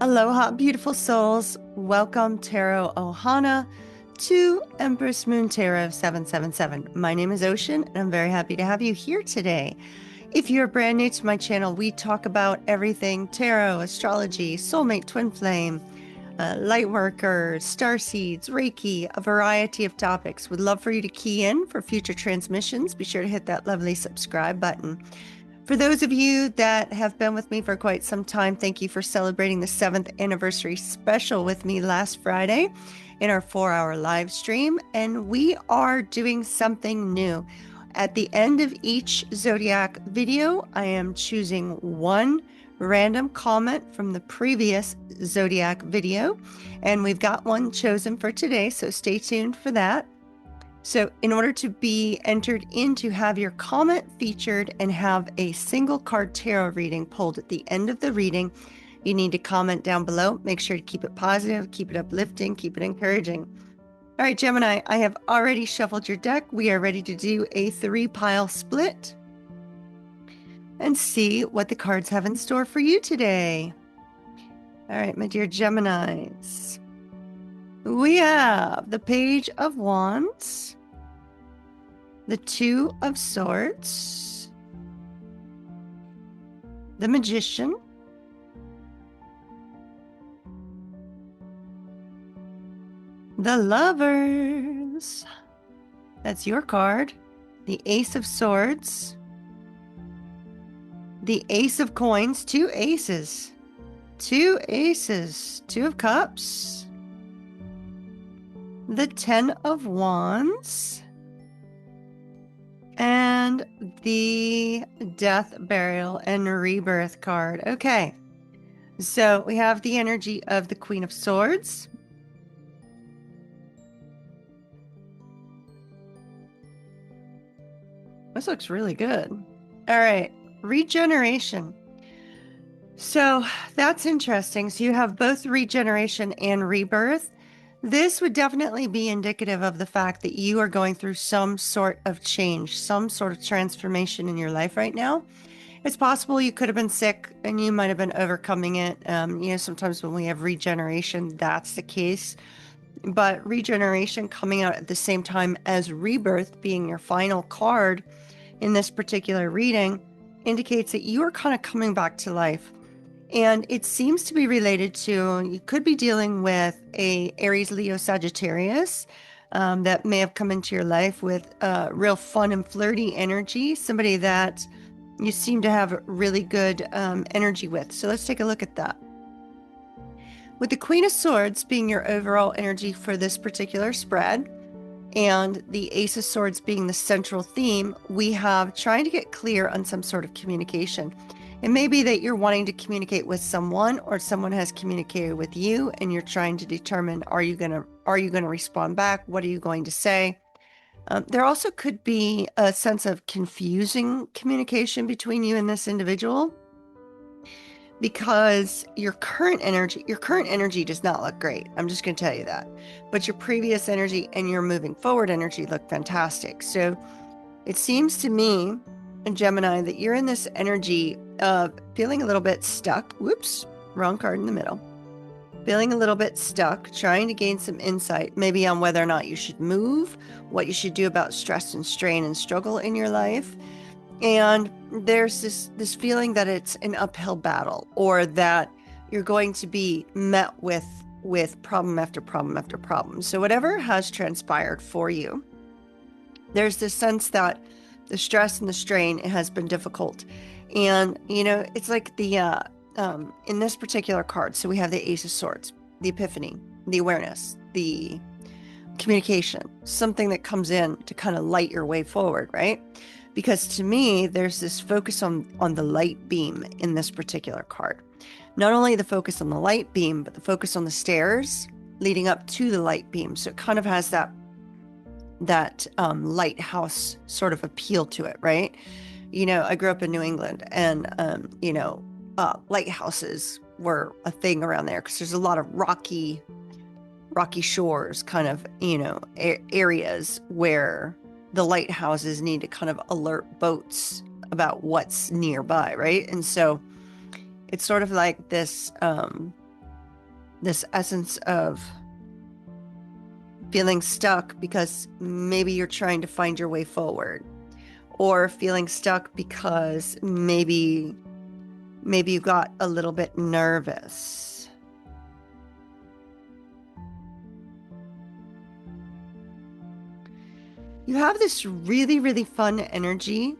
Aloha, beautiful souls. Welcome, Tarot Ohana, to Empress Moon Tarot 777. My name is Ocean, and I'm very happy to have you here today. If you're brand new to my channel, we talk about everything tarot, astrology, soulmate, twin flame, light worker, star seeds, Reiki, a variety of topics. Would love for you to key in for future transmissions. Be sure to hit that lovely subscribe button. For those of you that have been with me for quite some time, thank you for celebrating the 7th anniversary special with me last Friday in our 4-hour live stream. And we are doing something new. At the end of each Zodiac video, I am choosing one random comment from the previous Zodiac video. And we've got one chosen for today, so stay tuned for that. So in order to be entered in to have your comment featured and have a single card tarot reading pulled at the end of the reading, you need to comment down below. Make sure to keep it positive, keep it uplifting, keep it encouraging. All right, Gemini, I have already shuffled your deck. We are ready to do a 3-pile split and see what the cards have in store for you today. All right, my dear Geminis. We have the Page of Wands, the Two of Swords, the Magician, the Lovers, that's your card, the Ace of Swords, the Ace of Coins, two aces, Two of Cups, the 10 of Wands, and the Death, Burial, and Rebirth card. Okay, so we have the energy of the Queen of Swords. This looks really good. All right, Regeneration. So that's interesting. So you have both Regeneration and Rebirth. This would definitely be indicative of the fact that you are going through some sort of change, some sort of transformation in your life right now. It's possible you could have been sick and you might have been overcoming it. Sometimes when we have regeneration, that's the case. But regeneration coming out at the same time as rebirth being your final card in this particular reading indicates that you are kind of coming back to life. And it seems to be related to, you could be dealing with a Aries, Leo, Sagittarius that may have come into your life with real fun and flirty energy, somebody that you seem to have really good energy with. So let's take a look at that. With the Queen of Swords being your overall energy for this particular spread, and the Ace of Swords being the central theme, we have trying to get clear on some sort of communication. It may be that you're wanting to communicate with someone, or someone has communicated with you and you're trying to determine, are you going to respond back? What are you going to say? There also could be a sense of confusing communication between you and this individual, because your current energy does not look great. I'm just going to tell you that. But your previous energy and your moving forward energy look fantastic. So it seems to me, Gemini, that you're in this energy of feeling a little bit stuck. Whoops, wrong card in the middle. Feeling a little bit stuck, trying to gain some insight, maybe on whether or not you should move, what you should do about stress and strain and struggle in your life. And there's this feeling that it's an uphill battle, or that you're going to be met with problem after problem after problem. So whatever has transpired for you, there's this sense that the stress and the strain has been difficult. And, it's like the, in this particular card, so we have the Ace of Swords, the epiphany, the awareness, the communication, something that comes in to kind of light your way forward, right? Because to me, there's this focus on the light beam in this particular card. Not only the focus on the light beam, but the focus on the stairs leading up to the light beam. So it kind of has that lighthouse sort of appeal to it, right? I grew up in New England, and lighthouses were a thing around there because there's a lot of rocky shores, kind of, areas where the lighthouses need to kind of alert boats about what's nearby, right? And so it's sort of like this this essence of feeling stuck because maybe you're trying to find your way forward, or feeling stuck because maybe you got a little bit nervous. You have this really, really fun energy,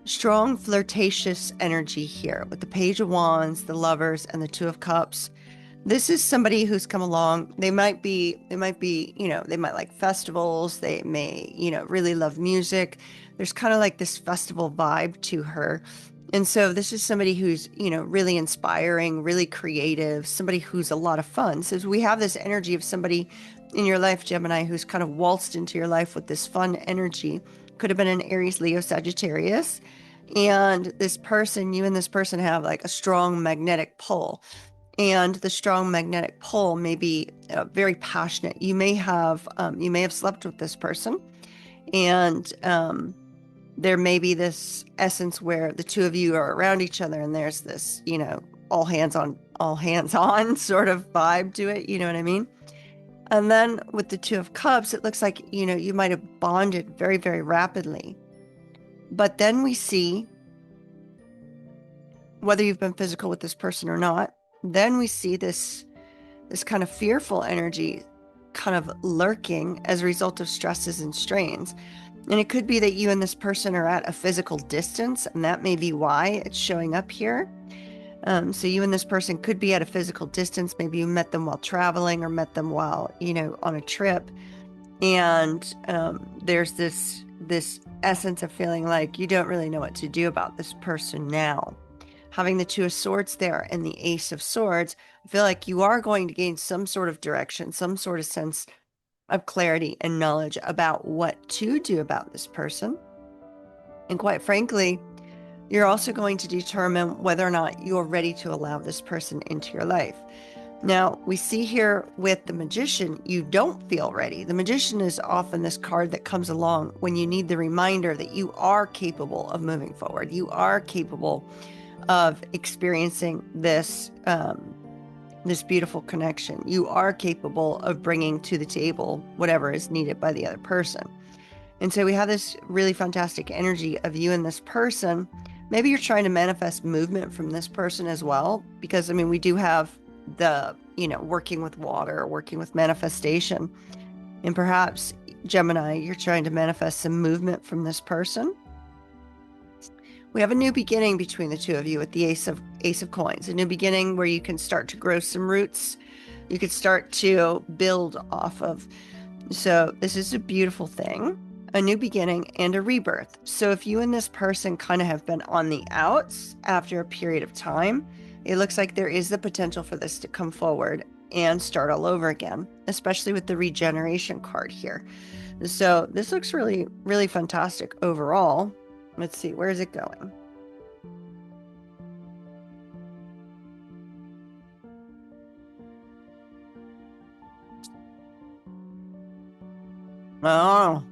strong flirtatious energy here with the Page of Wands, the Lovers, and the Two of Cups. This is somebody who's come along. They might be, they might like festivals. They may, really love music. There's kind of like this festival vibe to her. And so this is somebody who's, really inspiring, really creative, somebody who's a lot of fun. So we have this energy of somebody in your life, Gemini, who's kind of waltzed into your life with this fun energy. Could have been an Aries, Leo, Sagittarius. And this person, you and this person have like a strong magnetic pull. And the strong magnetic pull may be very passionate. You may have slept with this person, and there may be this essence where the two of you are around each other, and there's this, all hands on sort of vibe to it. You know what I mean? And then with the Two of Cups, it looks like, you might have bonded very, very rapidly. But then we see, whether you've been physical with this person or not, then we see this kind of fearful energy kind of lurking as a result of stresses and strains. And it could be that you and this person are at a physical distance, and that may be why it's showing up here. So you and this person could be at a physical distance. Maybe you met them while traveling, or met them while, on a trip. And there's this essence of feeling like you don't really know what to do about this person now. Having the Two of Swords there and the Ace of Swords, I feel like you are going to gain some sort of direction, some sort of sense of clarity and knowledge about what to do about this person. And quite frankly, you're also going to determine whether or not you're ready to allow this person into your life. Now, we see here with the Magician, you don't feel ready. The Magician is often this card that comes along when you need the reminder that you are capable of moving forward. You are capable of experiencing this beautiful connection. You are capable of bringing to the table whatever is needed by the other person. And so we have this really fantastic energy of you and this person. Maybe you're trying to manifest movement from this person as well, because we do have the, working with water, working with manifestation. And perhaps, Gemini, you're trying to manifest some movement from this person. We have a new beginning between the two of you with the Ace of Coins, a new beginning where you can start to grow some roots. You could start to build off of. So this is a beautiful thing, a new beginning and a rebirth. So if you and this person kind of have been on the outs after a period of time, it looks like there is the potential for this to come forward and start all over again, especially with the Regeneration card here. So this looks really, really fantastic overall. Let's see, where is it going? Oh,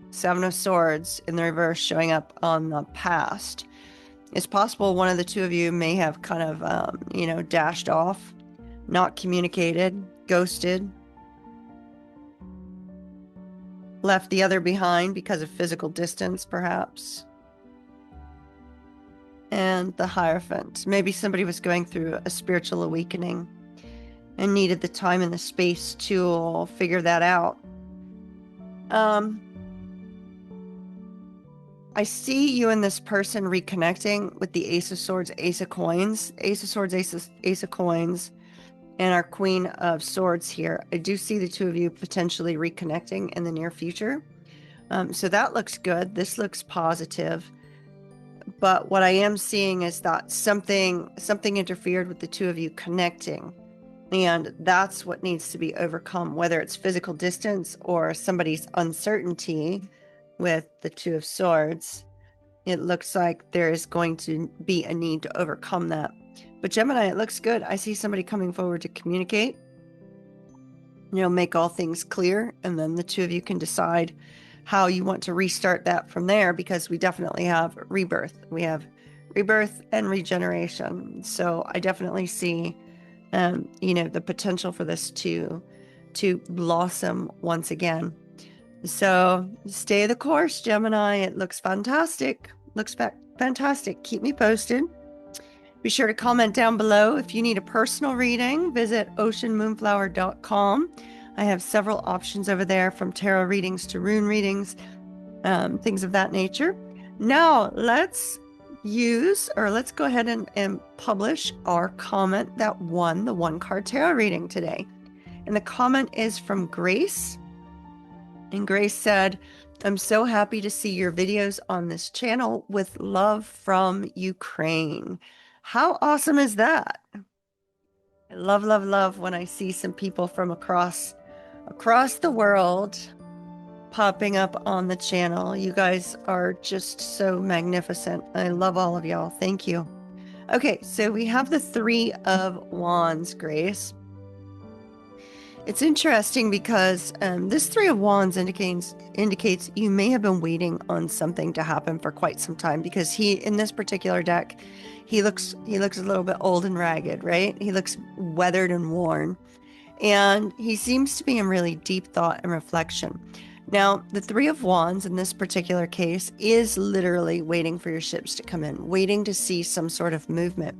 Seven of Swords in the reverse showing up on the past. It's possible one of the two of you may have kind of, dashed off, not communicated, ghosted, left the other behind because of physical distance, perhaps. And the Hierophant. Maybe somebody was going through a spiritual awakening and needed the time and the space to figure that out. I see you and this person reconnecting with the Ace of Swords, Ace of Coins, Ace of Swords, Ace of Coins, and our Queen of Swords here. I do see the two of you potentially reconnecting in the near future. So that looks good. This looks positive. But what I am seeing is that something interfered with the two of you connecting. And that's what needs to be overcome, whether it's physical distance or somebody's uncertainty with the Two of Swords. It looks like there is going to be a need to overcome that. But Gemini, it looks good. I see somebody coming forward to communicate, make all things clear. And then the two of you can decide how you want to restart that from there, because we definitely have rebirth. We have rebirth and regeneration. So I definitely see the potential for this to blossom once again. So stay the course, Gemini. It looks fantastic. Looks fantastic. Keep me posted. Be sure to comment down below. If you need a personal reading, visit oceanmoonflower.com. I have several options over there, from tarot readings to rune readings, things of that nature. Now let's go ahead and publish our comment that won the 1-card tarot reading today. And the comment is from Grace. And Grace said, "I'm so happy to see your videos on this channel. With love from Ukraine." How awesome is that? I love, love, love when I see some people from across the world popping up on the channel. You guys are just so magnificent. I love all of y'all. Thank you. Okay, so we have the 3 of Wands, Grace. It's interesting because this 3 of Wands indicates you may have been waiting on something to happen for quite some time, because in this particular deck, he looks a little bit old and ragged, right? He looks weathered and worn, and he seems to be in really deep thought and reflection. Now, the 3 of Wands in this particular case is literally waiting for your ships to come in, waiting to see some sort of movement.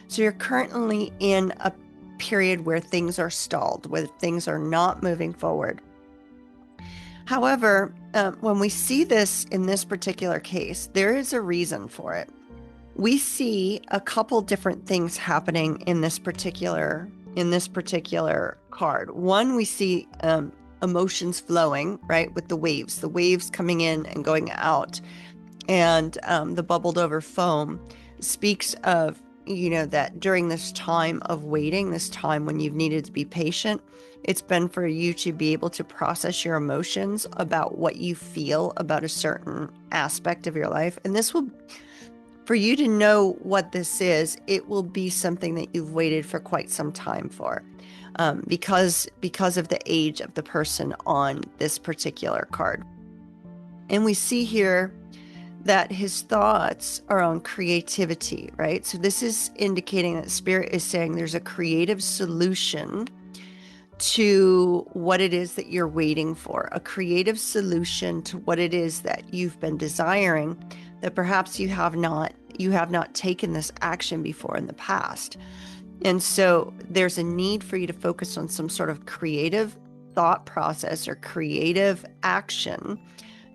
So you're currently in a period where things are stalled, where things are not moving forward. However, when we see this in this particular case, there is a reason for it. We see a couple different things happening in this particular card. One, we see emotions flowing, right, with the waves coming in and going out, and the bubbled over foam speaks of, that during this time of waiting, this time when you've needed to be patient, it's been for you to be able to process your emotions about what you feel about a certain aspect of your life. And this will, for you to know what this is, it will be something that you've waited for quite some time for, because of the age of the person on this particular card. And we see here that his thoughts are on creativity, right? So this is indicating that Spirit is saying there's a creative solution to what it is that you're waiting for, a creative solution to what it is that you've been desiring, that perhaps you have not taken this action before in the past. And so there's a need for you to focus on some sort of creative thought process or creative action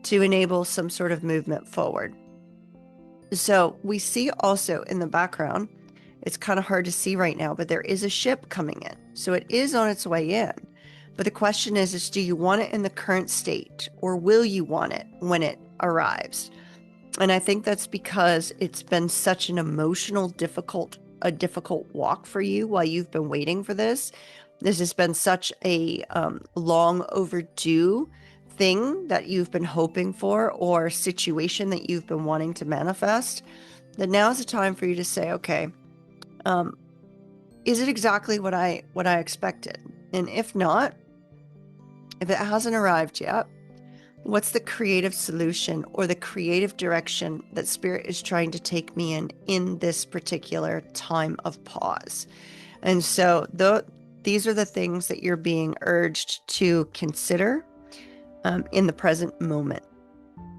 to enable some sort of movement forward. So we see also in the background, it's kind of hard to see right now, but there is a ship coming in. So it is on its way in. But the question is do you want it in the current state, or will you want it when it arrives? And I think that's because it's been such an emotional, difficult walk for you while you've been waiting for this. This has been such a long overdue thing that you've been hoping for, or situation that you've been wanting to manifest, that now is the time for you to say, okay, is it exactly what I expected? And if not, if it hasn't arrived yet, what's the creative solution or the creative direction that Spirit is trying to take me in this particular time of pause? And so these are the things that you're being urged to consider in the present moment.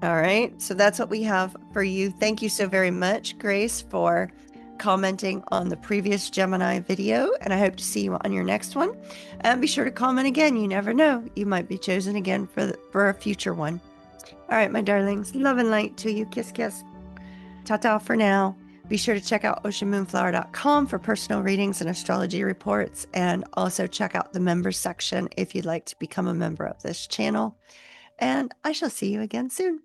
All right, so that's what we have for you. Thank you so very much, Grace, for commenting on the previous Gemini video, and I hope to see you on your next one. And be sure to comment again. You never know, you might be chosen again for a future one. All right, my darlings, love and light to you. Kiss, kiss. Ta-ta for now. Be sure to check out oceanmoonflower.com for personal readings and astrology reports, and also check out the members section if you'd like to become a member of this channel. And I shall see you again soon.